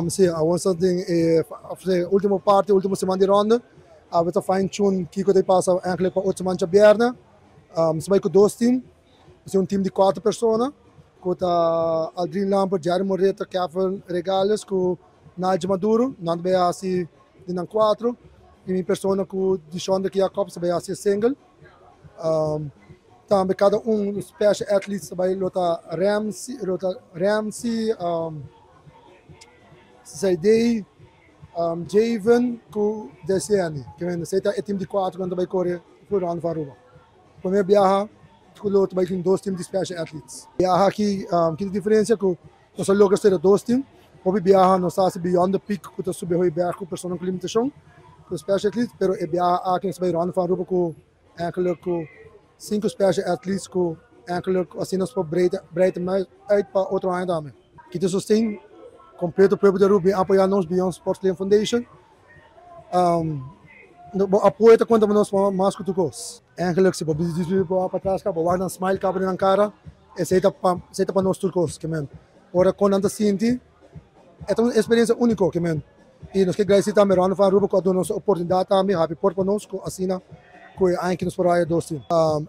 Sim, a onze ding a última parte, última semana de ronda. We te fine tune Kiko de passa eigenlijk para outra semana bierna. Se vai com dois teams. É um time de 4 pessoas. Com Aldrin Lampert, Jerry Moreta, Kevin Regales, com Nadia Maduro, não vai assim de 4. E minha pessoa com Dishonda Jacobs vai assim single. Também cada special athlete vai lutar Ramsey, Zaidei, Javen com DCN. Que é time de 4 quando vai correr por ano para Aruba. Primeiro viaja, luta vai ter 2 times de special athletes. Viaja aqui, que diferença que nós logramos ter 2 times. Hobby viaja nós está beyond the peak que nós subir o berg com pessoa com limitação, com special athletes, pero é viaja aqui nós vai ano para Aruba com 5 special athletes com assim nós por breed mais uit para outro ano também. Que te sustém completo para poder Aruba apoiar nós Beyond Sports Lane Foundation. Apoio te quando nós mais que tu gos. Eigenlijk se bobi diz para trás cá, boa na smile cá na cara, é seita para nós turcos, que men. Ora quando anda sinti, é uma experiência única, que men. E nós que agradecer também ao Van Ruba com a nossa oportunidade também, happy por nós com assina com a que nos provaia dois times.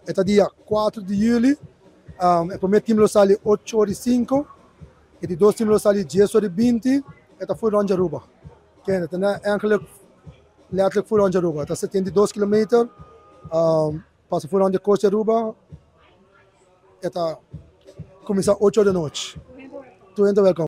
É dia 4 de julho, o primeiro time lo sale 8h05, e de dois times lo sale 10h20, é foi Ronja Ruba. Que é eigenlijk letterlijk voor onze Aruba. Dat is 72 kilometer. Passa voor onze costa Aruba. Het começa 8 da noite. Tu entra welkom.